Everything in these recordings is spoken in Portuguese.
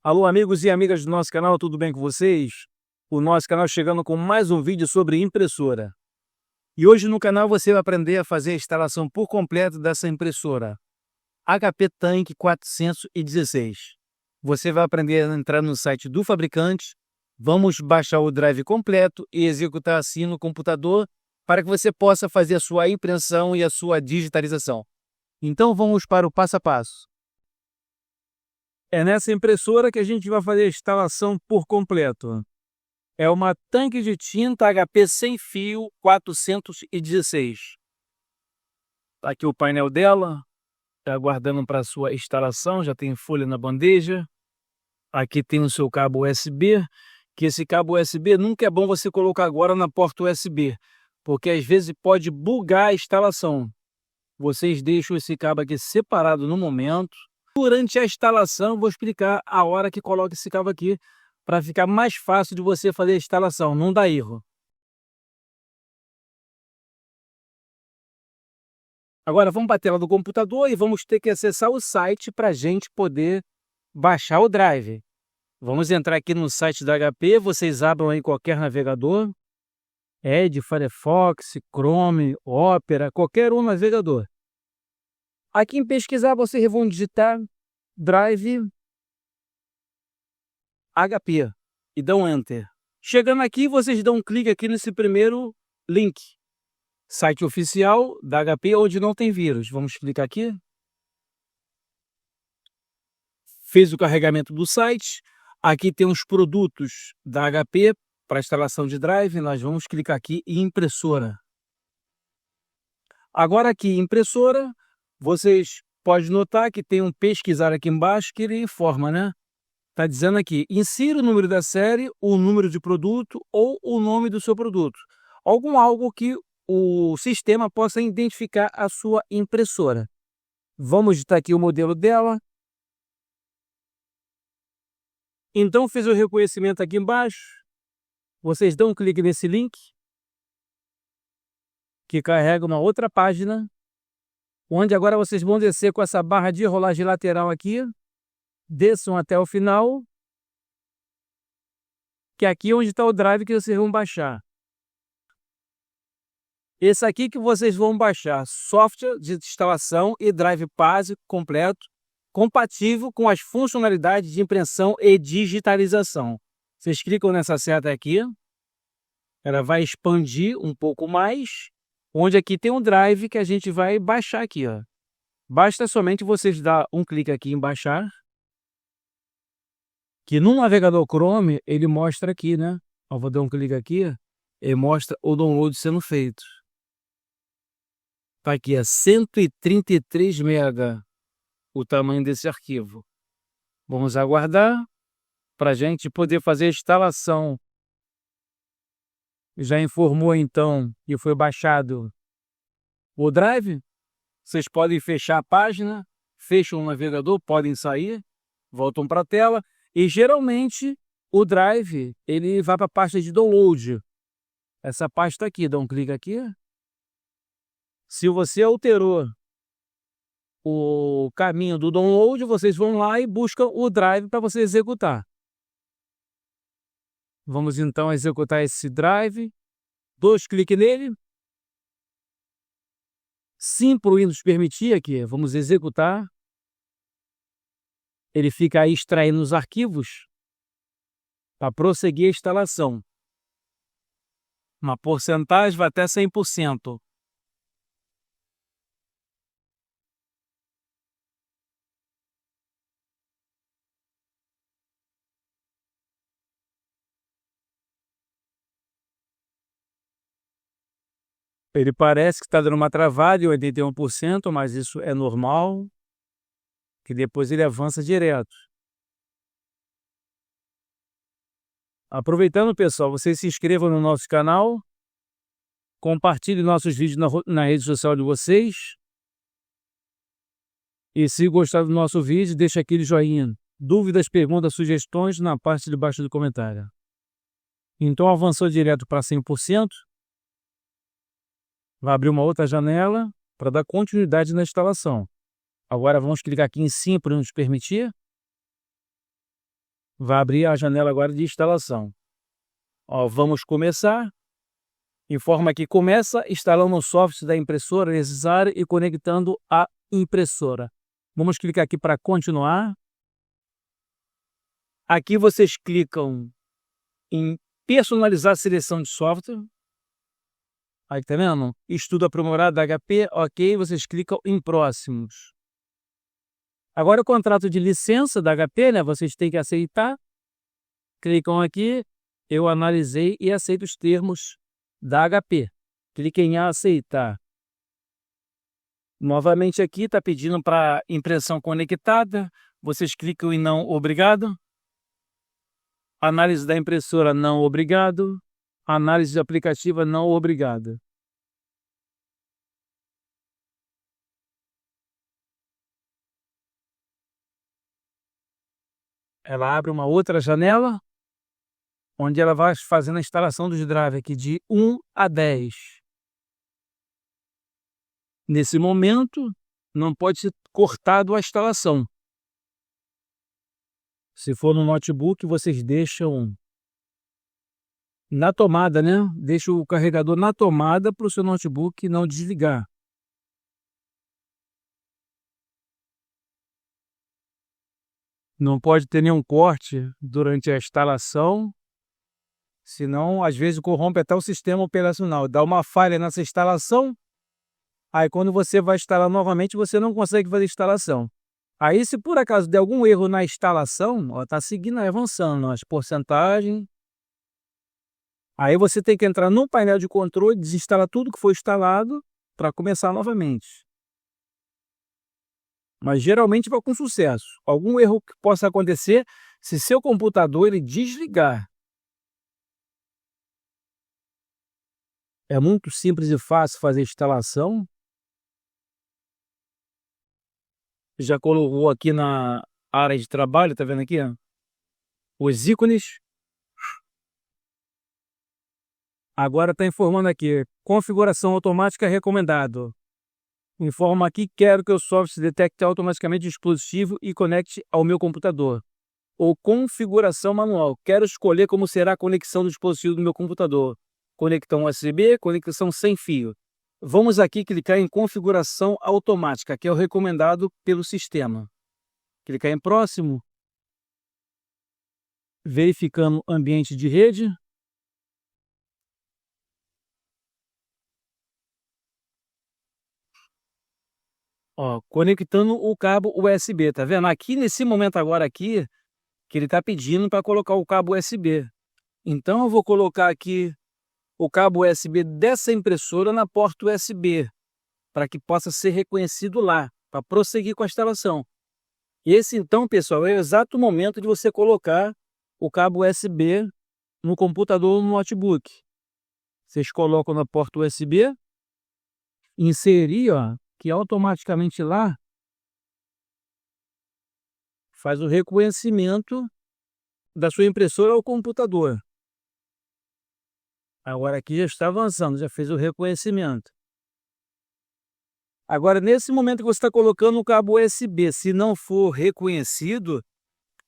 Alô, amigos e amigas do nosso canal, tudo bem com vocês? O nosso canal chegando com mais um vídeo sobre impressora. E hoje no canal você vai aprender a fazer a instalação por completo dessa impressora HP Tank 416. Você vai aprender a entrar no site do fabricante, vamos baixar o drive completo e executar assim no computador para que você possa fazer a sua impressão e a sua digitalização. Então vamos para o passo a passo. É nessa impressora que a gente vai fazer a instalação por completo. É uma tanque de tinta HP sem fio 416. Está aqui o painel dela, está aguardando para a sua instalação, já tem folha na bandeja. Aqui tem o seu cabo USB, que esse cabo USB nunca é bom você colocar agora na porta USB, porque às vezes pode bugar a instalação. Vocês deixam esse cabo aqui separado no momento. Durante a instalação, vou explicar a hora que coloca esse cabo aqui, para ficar mais fácil de você fazer a instalação, não dá erro. Agora vamos para a tela do computador e vamos ter que acessar o site para a gente poder baixar o drive. Vamos entrar aqui no site da HP, vocês abram aí qualquer navegador, Edge, Firefox, Chrome, Opera, qualquer um navegador. Aqui em pesquisar, vocês vão digitar Drive HP e dão Enter. Chegando aqui, vocês dão um clique aqui nesse primeiro link. Site oficial da HP onde não tem vírus. Vamos clicar aqui. Fez o carregamento do site. Aqui tem os produtos da HP para instalação de drive. Nós vamos clicar aqui em impressora. Agora aqui em impressora, vocês podem notar que tem um pesquisar aqui embaixo que ele informa, né? Está dizendo aqui, insira o número da série, o número de produto ou o nome do seu produto. Algo que o sistema possa identificar a sua impressora. Vamos digitar aqui o modelo dela. Então fez o reconhecimento aqui embaixo. Vocês dão um clique nesse link, que carrega uma outra página, onde agora vocês vão descer com essa barra de rolagem lateral aqui. Desçam até o final, que é aqui onde está o drive que vocês vão baixar. Esse aqui que vocês vão baixar, software de instalação e drive básico completo, compatível com as funcionalidades de impressão e digitalização. Vocês clicam nessa seta aqui, ela vai expandir um pouco mais, onde aqui tem um drive que a gente vai baixar aqui, ó. Basta somente vocês dar um clique aqui em baixar, que no navegador Chrome ele mostra aqui, né? Eu vou dar um clique aqui, ele mostra o download sendo feito. Tá aqui, é 133 MB o tamanho desse arquivo. Vamos aguardar para a gente poder fazer a instalação. Já informou então que foi baixado o drive. Vocês podem fechar a página, fecham o navegador, podem sair, voltam para a tela. E geralmente o drive ele vai para a pasta de download. Essa pasta aqui, dá um clique aqui. Se você alterou o caminho do download, vocês vão lá e buscam o drive para você executar. Vamos então executar esse drive. 2 cliques nele. Sim para o Windows permitir aqui, vamos executar. Ele fica aí extraindo os arquivos para prosseguir a instalação. Uma porcentagem vai até 100%. Ele parece que está dando uma travada em 81%, mas isso é normal, que depois ele avança direto. Aproveitando, pessoal, vocês se inscrevam no nosso canal, compartilhem nossos vídeos na rede social de vocês. E se gostar do nosso vídeo, deixa aquele joinha. Dúvidas, perguntas, sugestões na parte de baixo do comentário. Então avançou direto para 100%. Vai abrir uma outra janela para dar continuidade na instalação. Agora vamos clicar aqui em sim para nos permitir. Vai abrir a janela agora de instalação. Ó, vamos começar. Informa que começa instalando o software da impressora necessário e conectando a impressora. Vamos clicar aqui para continuar. Aqui vocês clicam em personalizar a seleção de software. Aí, tá vendo? Estudo aprimorado da HP, ok, vocês clicam em próximos. Agora o contrato de licença da HP, né? Vocês têm que aceitar. Clicam aqui, eu analisei e aceito os termos da HP. Cliquem em aceitar. Novamente aqui está pedindo para impressão conectada. Vocês clicam em não obrigado. Análise da impressora não obrigado. Análise aplicativa não obrigado. Ela abre uma outra janela, onde ela vai fazendo a instalação dos drivers aqui de 1 a 10. Nesse momento, não pode ser cortado a instalação. Se for no notebook, vocês deixam na tomada, né? Deixa o carregador na tomada para o seu notebook não desligar. Não pode ter nenhum corte durante a instalação, senão às vezes corrompe até o sistema operacional. Dá uma falha nessa instalação, aí quando você vai instalar novamente, você não consegue fazer a instalação. Aí se por acaso der algum erro na instalação, ó, tá seguindo, avançando, ó, as porcentagens. Aí você tem que entrar no painel de controle, desinstalar tudo que foi instalado para começar novamente. Mas geralmente vai com sucesso. Algum erro que possa acontecer se seu computador ele desligar. É muito simples e fácil fazer a instalação. Já colocou aqui na área de trabalho, tá vendo aqui, ó? Os ícones. Agora está informando aqui, configuração automática recomendado. Informa aqui, quero que o software detecte automaticamente o dispositivo e conecte ao meu computador. Ou configuração manual, quero escolher como será a conexão do dispositivo do meu computador. Conectão USB, conexão sem fio. Vamos aqui clicar em configuração automática, que é o recomendado pelo sistema. Clicar em próximo. Verificando ambiente de rede. Ó, conectando o cabo USB, tá vendo? Aqui nesse momento agora aqui, que ele tá pedindo para colocar o cabo USB. Então eu vou colocar aqui o cabo USB dessa impressora na porta USB, para que possa ser reconhecido lá, para prosseguir com a instalação. Esse então, pessoal, é o exato momento de você colocar o cabo USB no computador ou no notebook. Vocês colocam na porta USB, inserir, ó, que automaticamente lá faz o reconhecimento da sua impressora ao computador. Agora aqui já está avançando, já fez o reconhecimento. Agora, nesse momento que você está colocando o cabo USB, se não for reconhecido,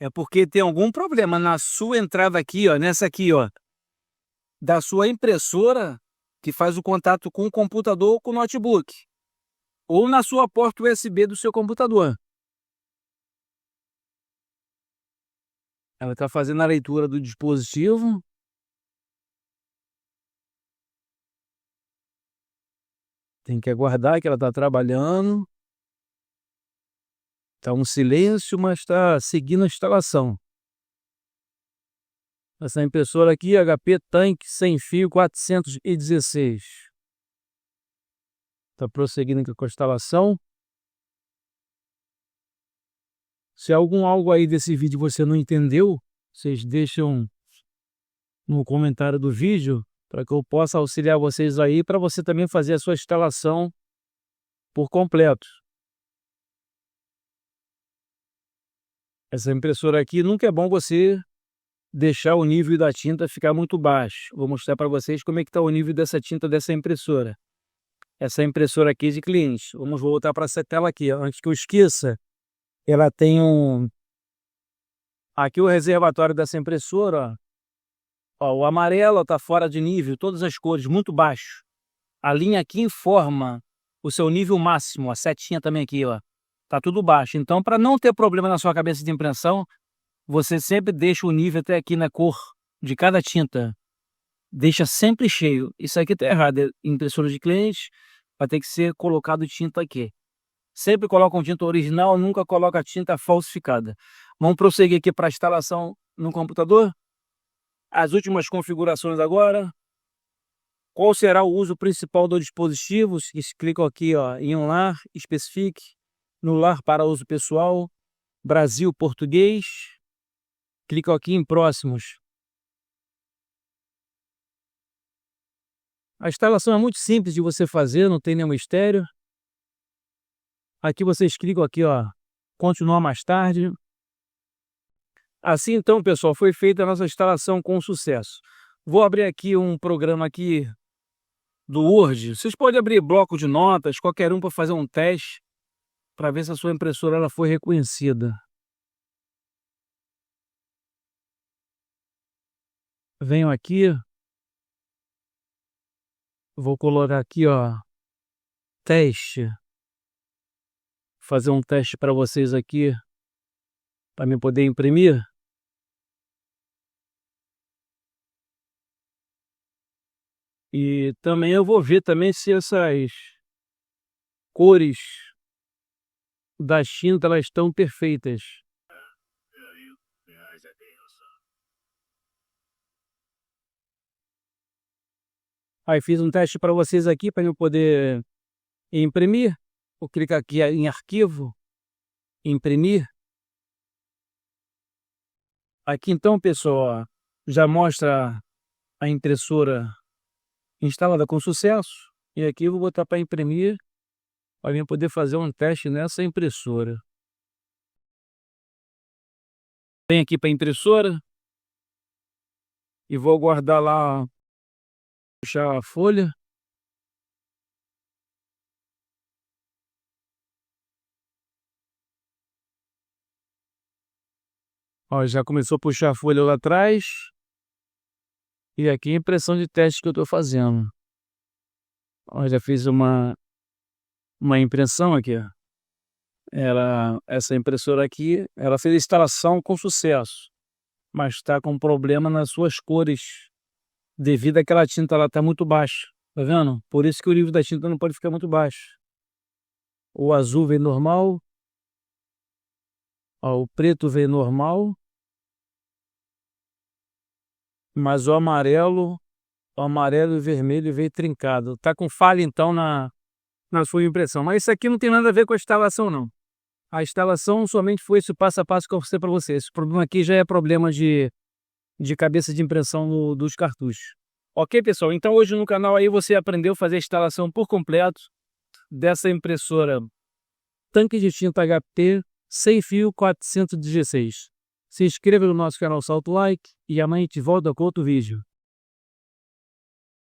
é porque tem algum problema na sua entrada aqui, ó, nessa aqui, ó, da sua impressora, que faz o contato com o computador ou com o notebook, ou na sua porta USB do seu computador. Ela está fazendo a leitura do dispositivo. Tem que aguardar que ela está trabalhando. Está um silêncio, mas está seguindo a instalação. Essa impressora aqui, HP Tank sem fio 416. Está prosseguindo aqui com a instalação. Se algo aí desse vídeo você não entendeu, vocês deixam no comentário do vídeo para que eu possa auxiliar vocês aí, para você também fazer a sua instalação por completo. Essa impressora aqui, nunca é bom você deixar o nível da tinta ficar muito baixo. Vou mostrar para vocês como é que está o nível dessa tinta dessa impressora. Essa impressora aqui de cliente. Vamos voltar para essa tela aqui, ó. Antes que eu esqueça, ela tem Aqui o reservatório dessa impressora, ó, o amarelo está fora de nível, todas as cores, muito baixo. A linha aqui informa o seu nível máximo, a setinha também aqui, ó, tá tudo baixo. Então, para não ter problema na sua cabeça de impressão, você sempre deixa o nível até aqui na cor de cada tinta. Deixa sempre cheio. Isso aqui tá errado, é impressora de cliente, vai ter que ser colocado tinta aqui. Sempre coloca tinta original, nunca coloca tinta falsificada. Vamos prosseguir aqui para a instalação no computador. As últimas configurações agora. Qual será o uso principal do dispositivo? Clico aqui, ó, em um lar, especifique. No lar para uso pessoal. Brasil, português. Clico aqui em próximos. A instalação é muito simples de você fazer, não tem nenhum mistério. Aqui vocês clicam aqui, ó, continuar mais tarde. Assim então, pessoal, foi feita a nossa instalação com sucesso. Vou abrir aqui um programa aqui do Word. Vocês podem abrir bloco de notas, qualquer um, para fazer um teste, para ver se a sua impressora ela foi reconhecida. Venho aqui, vou colocar aqui, ó, teste. Fazer um teste para vocês aqui, para mim poder imprimir. E também eu vou ver também se essas cores das tintas elas estão perfeitas. Aí fiz um teste para vocês aqui para eu poder imprimir. Vou clicar aqui em arquivo, imprimir. Aqui então, pessoal, ó, já mostra a impressora instalada com sucesso. E aqui eu vou botar para imprimir, para eu poder fazer um teste nessa impressora. Venho aqui para a impressora e vou guardar lá, puxar a folha. Ó, já começou a puxar a folha lá atrás. E aqui a impressão de teste que eu estou fazendo. Ó, já fiz uma impressão aqui, ó. Essa impressora aqui, ela fez a instalação com sucesso, mas está com problema nas suas cores, devido àquela tinta lá tá muito baixa, tá vendo? Por isso que o nível da tinta não pode ficar muito baixo. O azul vem normal, ó, o preto vem normal, mas o amarelo e o vermelho veio trincado. Tá com falha então na sua impressão, mas isso aqui não tem nada a ver com a instalação não. A instalação somente foi esse passo a passo que eu mostrei para vocês. Esse problema aqui já é problema de cabeça de impressão dos cartuchos. Ok, pessoal? Então hoje no canal aí você aprendeu a fazer a instalação por completo dessa impressora tanque de tinta HP sem fio 416. Se inscreva no nosso canal, salta o like e amanhã a gente volta com outro vídeo.